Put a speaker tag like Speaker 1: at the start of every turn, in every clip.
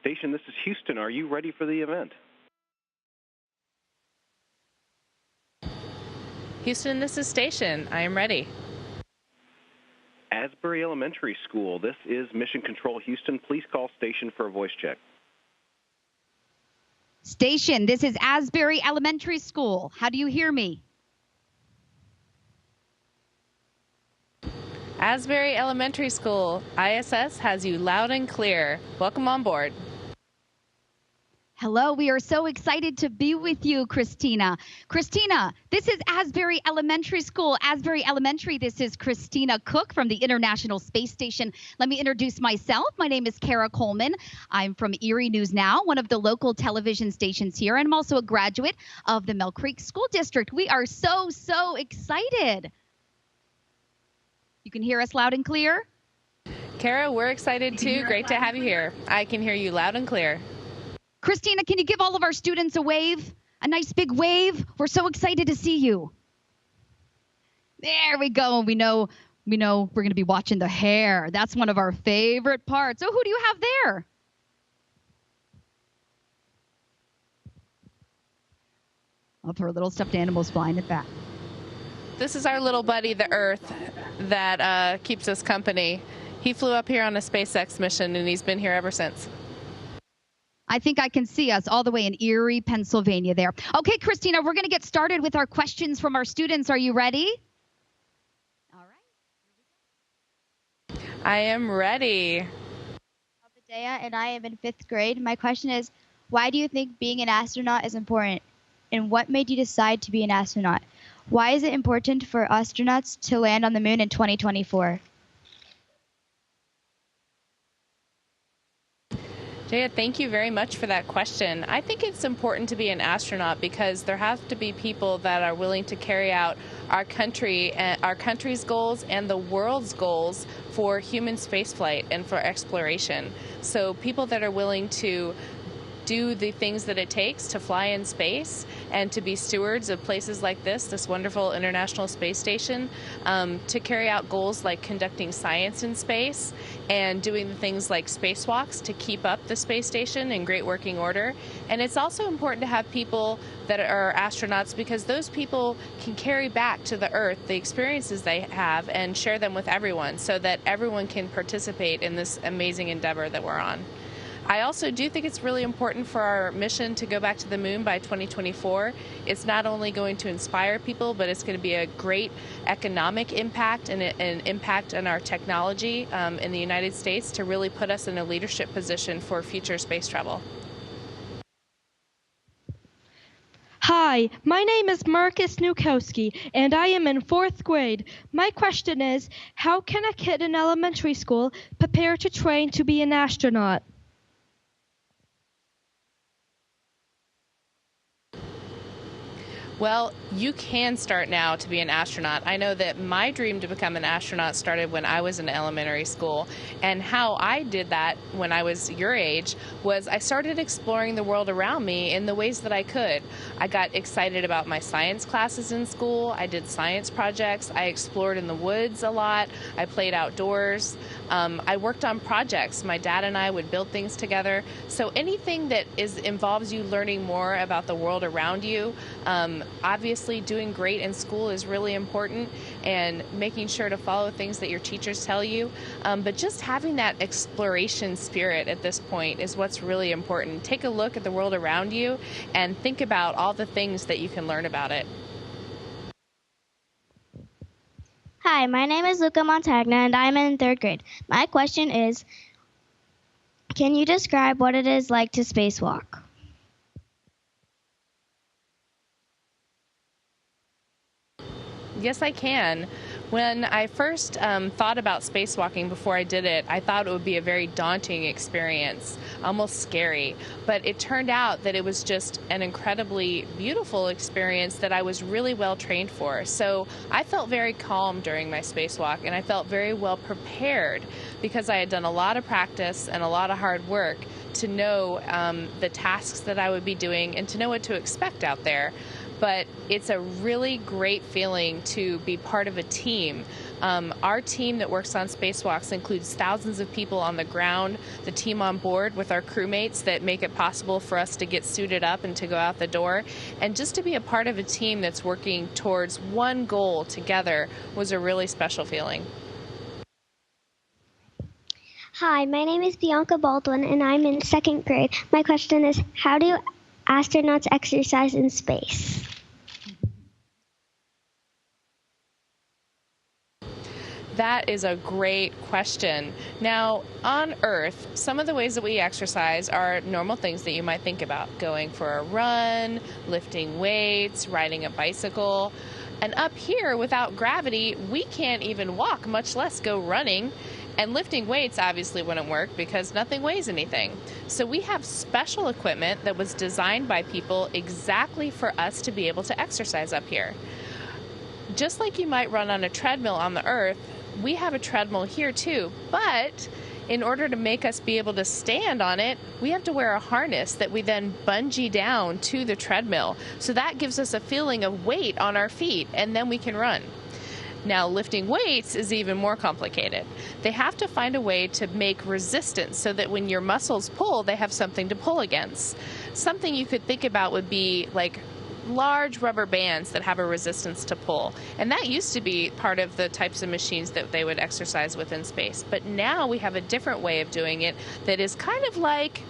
Speaker 1: Station, this is Houston. Are you ready for the event?
Speaker 2: Houston, this is Station. I am ready.
Speaker 1: Asbury Elementary School, this is Mission Control Houston. Please call Station for a voice check.
Speaker 3: Station, this is Asbury Elementary School. How do you hear me?
Speaker 2: Asbury Elementary School, ISS has you loud and clear. Welcome on board.
Speaker 3: Hello, we are so excited to be with you, Christina. Christina, this is Asbury Elementary School. Asbury Elementary, this is Christina Koch from the International Space Station. Let me introduce myself. My name is Kara Coleman. I'm from Erie News Now, one of the local television stations here, and I'm also a graduate of the Mill Creek School District. We are so excited. You can hear us loud and clear?
Speaker 2: Kara, we're excited too. Great to have you here. I can hear you loud and clear.
Speaker 3: Christina, can you give all of our students a wave? A nice big wave? We're so excited to see you. There we go. We know we're going to be watching the hair. That's one of our favorite parts. So who do you have there? Of her little stuffed animals flying it back.
Speaker 2: This is our little buddy, the Earth, that keeps us company. He flew up here on a SpaceX mission, and he's been here ever since.
Speaker 3: I think I can see us all the way in Erie, Pennsylvania there. Okay, Christina, we're going to get started with our questions from our students. Are you ready? All right.
Speaker 2: I am ready.
Speaker 4: I'm Dea, and I am in 5th grade. My question is, why do you think being an astronaut is important? And what made you decide to be an astronaut? Why is it important for astronauts to land on the moon in 2024?
Speaker 2: Jaya, thank you very much for that question. I think it's important to be an astronaut because there have to be people that are willing to carry out our country's goals and the world's goals for human spaceflight and for exploration. So people that are willing to do the things that it takes to fly in space and to be stewards of places like this wonderful International Space Station, to carry out goals like conducting science in space and doing the things like spacewalks to keep up the space station in great working order. And it's also important to have people that are astronauts because those people can carry back to the Earth the experiences they have and share them with everyone so that everyone can participate in this amazing endeavor that we're on. I also do think it's really important for our mission to go back to the moon by 2024. It's not only going to inspire people, but it's going to be a great economic impact and an impact on our technology in the United States to really put us in a leadership position for future space travel.
Speaker 5: Hi, my name is Marcus Nukowski, and I am in 4th grade. My question is, how can a kid in elementary school prepare to train to be an astronaut?
Speaker 2: Well, you can start now to be an astronaut. I know that my dream to become an astronaut started when I was in elementary school, and how I did that when I was your age was I started exploring the world around me in the ways that I could. I got excited about my science classes in school. I did science projects. I explored in the woods a lot. I played outdoors. I worked on projects. My dad and I would build things together. So anything that involves you learning more about the world around you, obviously doing great in school is really important, and making sure to follow things that your teachers tell you. But just having that exploration spirit at this point is what's really important. Take a look at the world around you and think about all the things that you can learn about it.
Speaker 4: Hi, my name is Luca Montagna, and I'm in 3rd grade. My question is, can you describe what it is like to spacewalk?
Speaker 2: Yes, I can. When I first thought about spacewalking before I did it, I thought it would be a very daunting experience, almost scary. But it turned out that it was just an incredibly beautiful experience that I was really well trained for. So I felt very calm during my spacewalk, and I felt very well prepared because I had done a lot of practice and a lot of hard work to know the tasks that I would be doing and to know what to expect out there. but it's a really great feeling to be part of a team. Our team that works on spacewalks includes thousands of people on the ground, the team on board with our crewmates that make it possible for us to get suited up and to go out the door. And just to be a part of a team that's working towards one goal together was a really special feeling.
Speaker 6: Hi, my name is Bianca Baldwin, and I'm in 2nd grade. My question is, how do astronauts exercise in space?
Speaker 2: That is a great question. Now, on Earth, some of the ways that we exercise are normal things that you might think about. Going for a run, lifting weights, riding a bicycle. And up here, without gravity, we can't even walk, much less go running. And lifting weights obviously wouldn't work because nothing weighs anything. So we have special equipment that was designed by people exactly for us to be able to exercise up here. Just like you might run on a treadmill on the Earth, we have a treadmill here too, but in order to make us be able to stand on it, we have to wear a harness that we then bungee down to the treadmill. So that gives us a feeling of weight on our feet, and then we can run. Now, lifting weights is even more complicated. They have to find a way to make resistance so that when your muscles pull, they have something to pull against. Something you could think about would be like large rubber bands that have a resistance to pull. And that used to be part of the types of machines that they would exercise with in space. But now we have a different way of doing it that is kind of like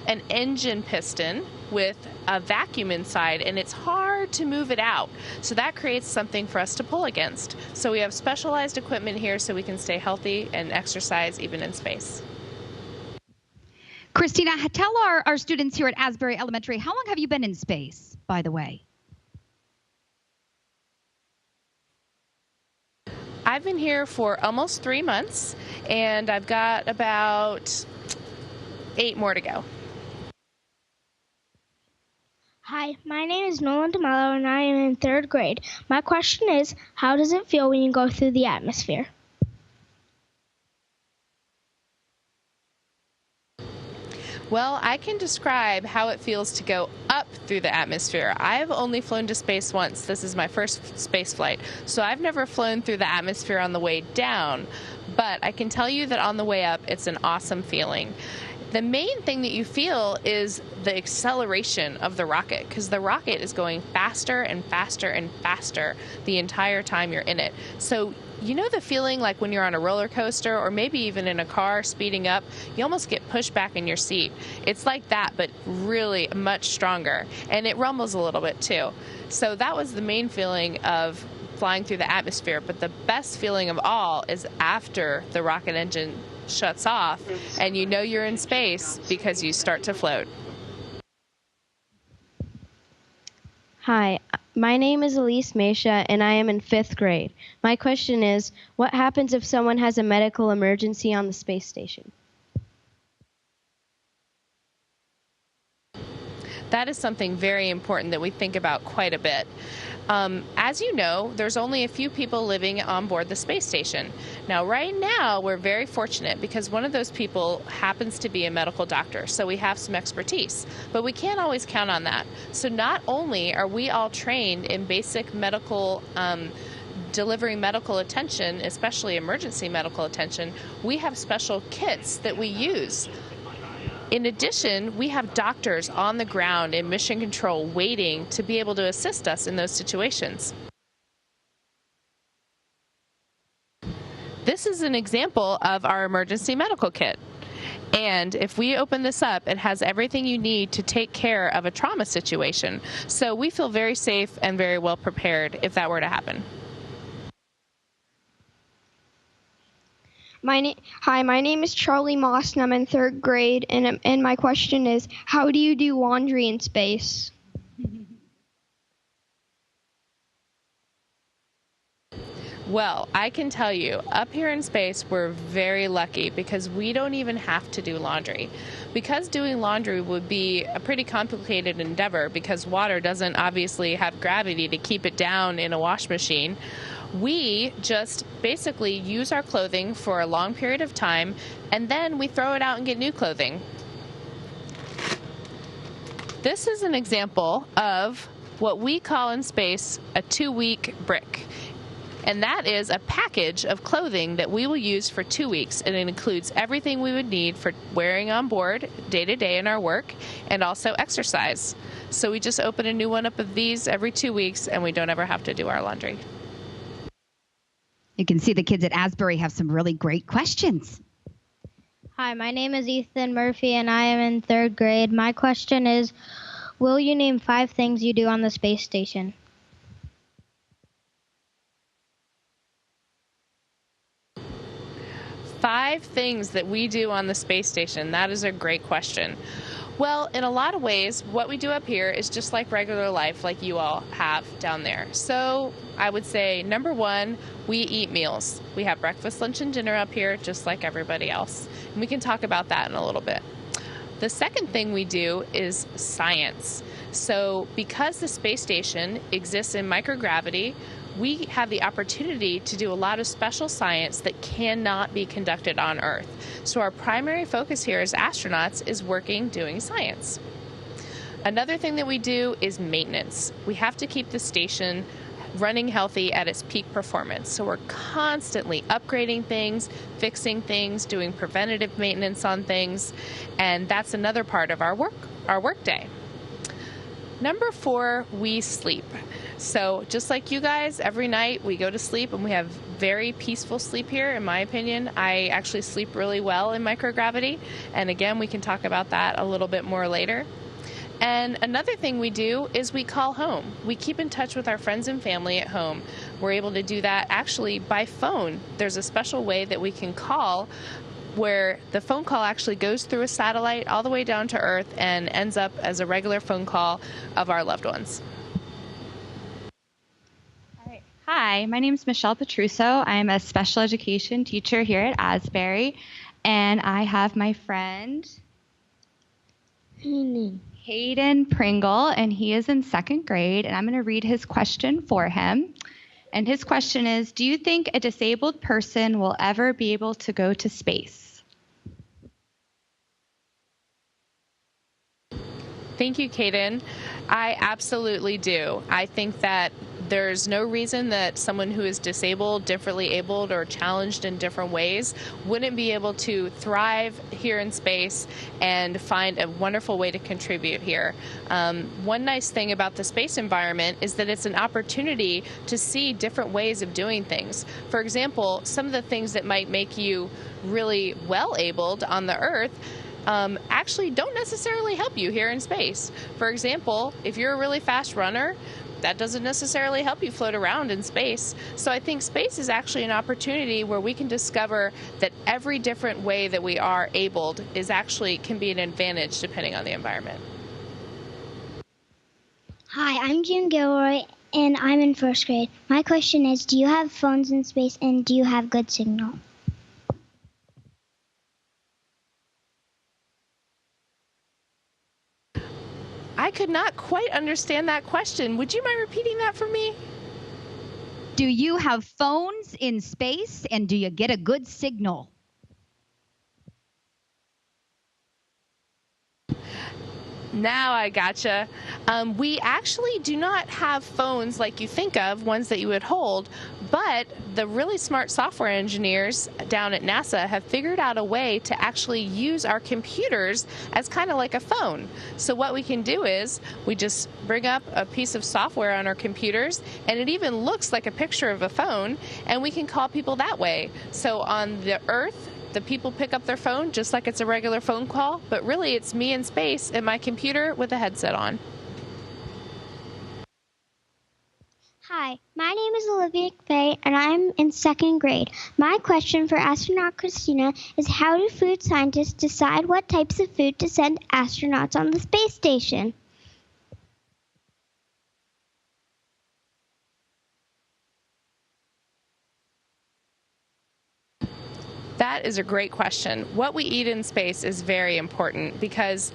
Speaker 2: an engine piston with a vacuum inside, and it's hard to move it out. So that creates something for us to pull against. So we have specialized equipment here so we can stay healthy and exercise even in space.
Speaker 3: Christina, tell our students here at Asbury Elementary, how long have you been in space, by the way?
Speaker 2: I've been here for almost 3 months, and I've got about 8 more to go.
Speaker 6: Hi, my name is Nolan DeMello, and I am in 3rd grade. My question is, how does it feel when you go through the atmosphere?
Speaker 2: Well, I can describe how it feels to go up through the atmosphere. I've only flown to space once. This is my first space flight. So I've never flown through the atmosphere on the way down. But I can tell you that on the way up, it's an awesome feeling. The main thing that you feel is the acceleration of the rocket, because the rocket is going faster and faster and faster the entire time you're in it. So you know the feeling like when you're on a roller coaster or maybe even in a car speeding up, you almost get pushed back in your seat. It's like that, but really much stronger. And it rumbles a little bit too. So that was the main feeling of flying through the atmosphere. But the best feeling of all is after the rocket engine shuts off and you know you're in space because you start to float.
Speaker 7: Hi, my name is Elise Mesha, and I am in 5th grade. My question is, what happens if someone has a medical emergency on the space station?
Speaker 2: That is something very important that we think about quite a bit. As you know, there's only a few people living on board the space station. Now, right now, we're very fortunate because one of those people happens to be a medical doctor, so we have some expertise. But we can't always count on that. So not only are we all trained in basic medical delivering medical attention, especially emergency medical attention, we have special kits that we use. In addition, we have doctors on the ground in mission control waiting to be able to assist us in those situations. This is an example of our emergency medical kit. And if we open this up, it has everything you need to take care of a trauma situation. So we feel very safe and very well prepared if that were to happen.
Speaker 6: Hi, my name is Charlie Moss, and I'm in 3rd grade, and my question is, how do you do laundry in space?
Speaker 2: Well, I can tell you, up here in space, we're very lucky because we don't even have to do laundry. Because doing laundry would be a pretty complicated endeavor because water doesn't obviously have gravity to keep it down in a wash machine. We just basically use our clothing for a long period of time, and then we throw it out and get new clothing. This is an example of what we call in space a 2-week brick. And that is a package of clothing that we will use for 2 weeks. And it includes everything we would need for wearing on board day to day in our work and also exercise. So we just open a new one up of these every 2 weeks and we don't ever have to do our laundry.
Speaker 3: You can see the kids at Asbury have some really great questions.
Speaker 8: Hi, my name is Ethan Murphy and I am in 3rd grade. My question is, will you name 5 things you do on the space station?
Speaker 2: 5 things that we do on the space station. That is a great question. Well, in a lot of ways, what we do up here is just like regular life, like you all have down there. So I would say, number 1, we eat meals. We have breakfast, lunch, and dinner up here, just like everybody else. And we can talk about that in a little bit. The second thing we do is science. So because the space station exists in microgravity, we have the opportunity to do a lot of special science that cannot be conducted on Earth. So our primary focus here as astronauts is doing science. Another thing that we do is maintenance. We have to keep the station running healthy at its peak performance. So we're constantly upgrading things, fixing things, doing preventative maintenance on things, and that's another part of our work day. Number 4, we sleep. So just like you guys, every night we go to sleep and we have very peaceful sleep here, in my opinion. I actually sleep really well in microgravity. And again, we can talk about that a little bit more later. And another thing we do is we call home. We keep in touch with our friends and family at home. We're able to do that actually by phone. There's a special way that we can call where the phone call actually goes through a satellite all the way down to Earth and ends up as a regular phone call of our loved ones.
Speaker 9: Hi, my name is Michelle Petruso. I'm a special education teacher here at Asbury, and I have my friend Hayden Pringle, and he is in 2nd grade, and I'm going to read his question for him. And his question is, do you think a disabled person will ever be able to go to space?
Speaker 2: Thank you, Kaden. I absolutely do. I think that there's no reason that someone who is disabled, differently abled, or challenged in different ways wouldn't be able to thrive here in space and find a wonderful way to contribute here. One nice thing about the space environment is that it's an opportunity to see different ways of doing things. For example, some of the things that might make you really well-abled on the Earth actually don't necessarily help you here in space. For example, if you're a really fast runner, that doesn't necessarily help you float around in space. So I think space is actually an opportunity where we can discover that every different way that we are abled can be an advantage depending on the environment.
Speaker 6: Hi, I'm June Gilroy, and I'm in 1st grade. My question is, do you have phones in space, and do you have good signal?
Speaker 2: I could not quite understand that question. Would you mind repeating that for me?
Speaker 3: Do you have phones in space, and do you get a good signal?
Speaker 2: Now I gotcha. We actually do not have phones like you think of, ones that you would hold, but the really smart software engineers down at NASA have figured out a way to actually use our computers as kind of like a phone. So what we can do is we just bring up a piece of software on our computers, and it even looks like a picture of a phone, and we can call people that way. So on the Earth, the people pick up their phone just like it's a regular phone call, but really it's me in space at my computer with a headset on.
Speaker 6: Hi, my name is Olivia McVeigh, and I'm in 2nd grade. My question for astronaut Christina is, how do food scientists decide what types of food to send astronauts on the space station?
Speaker 2: That is a great question. What we eat in space is very important because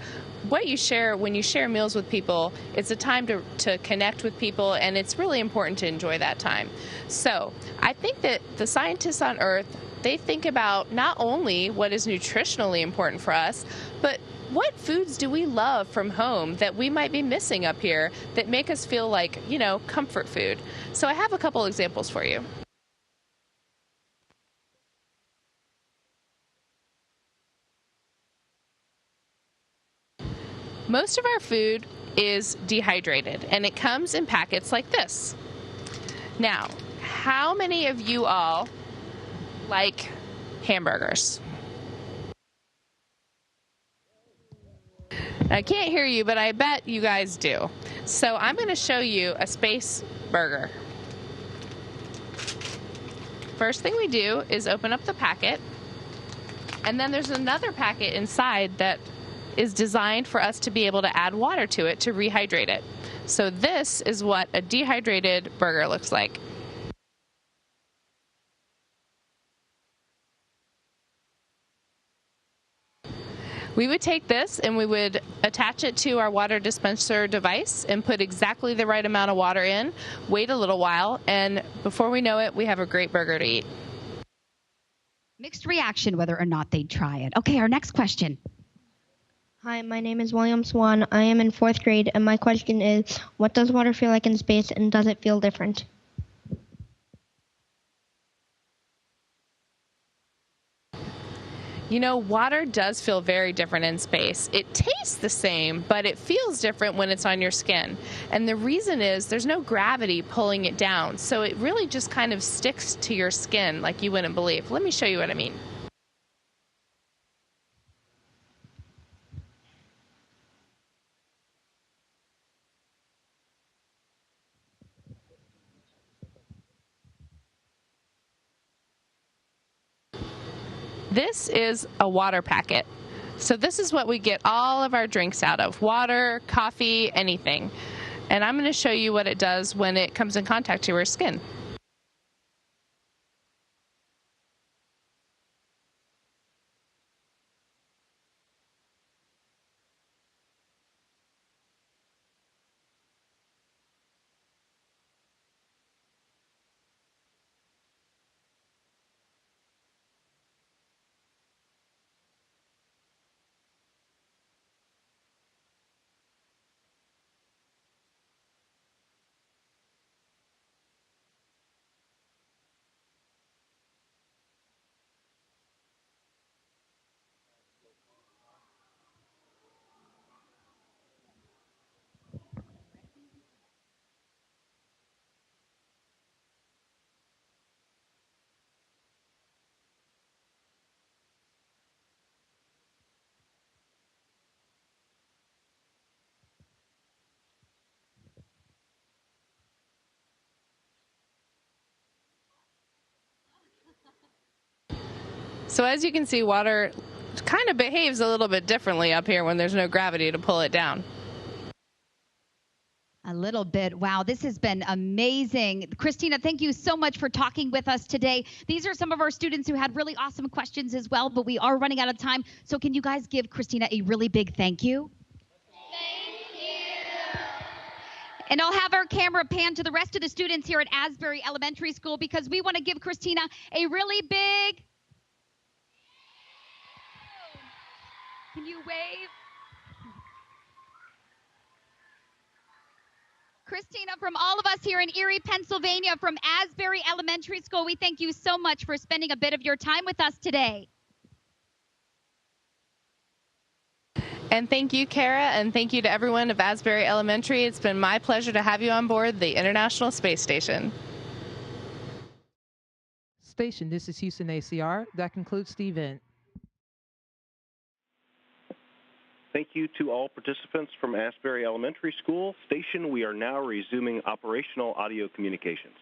Speaker 2: what you share, when you share meals with people, it's a time to connect with people, and it's really important to enjoy that time. So I think that the scientists on Earth, they think about not only what is nutritionally important for us, but what foods do we love from home that we might be missing up here that make us feel like, comfort food? So I have a couple examples for you. Most of our food is dehydrated, and it comes in packets like this. Now, how many of you all like hamburgers? I can't hear you, but I bet you guys do. So I'm going to show you a space burger. First thing we do is open up the packet, and then there's another packet inside that is designed for us to be able to add water to it to rehydrate it. So this is what a dehydrated burger looks like. We would take this and we would attach it to our water dispenser device and put exactly the right amount of water in, wait a little while, and before we know it, we have a great burger to eat.
Speaker 3: Mixed reaction whether or not they'd try it. Okay, our next question.
Speaker 8: Hi, my name is William Swan. I am in 4th grade, and my question is, what does water feel like in space, and does it feel different?
Speaker 2: Water does feel very different in space. It tastes the same, but it feels different when it's on your skin. And the reason is there's no gravity pulling it down, so it really just kind of sticks to your skin like you wouldn't believe. Let me show you what I mean. This is a water packet. So this is what we get all of our drinks out of: water, coffee, anything. And I'm going to show you what it does when it comes in contact with your skin. So as you can see, water kind of behaves a little bit differently up here when there's no gravity to pull it down.
Speaker 3: A little bit. Wow, this has been amazing. Christina, thank you so much for talking with us today. These are some of our students who had really awesome questions as well, but we are running out of time. So can you guys give Christina a really big thank you?
Speaker 6: Thank you.
Speaker 3: And I'll have our camera pan to the rest of the students here at Asbury Elementary School because we want to give Christina a really big... Can you wave? Christina, from all of us here in Erie, Pennsylvania, from Asbury Elementary School, we thank you so much for spending a bit of your time with us today.
Speaker 2: And thank you, Kara, and thank you to everyone of Asbury Elementary. It's been my pleasure to have you on board the International Space Station.
Speaker 10: Station, this is Houston ACR. That concludes the event.
Speaker 1: Thank you to all participants from Asbury Elementary School. Station, we are now resuming operational audio communications.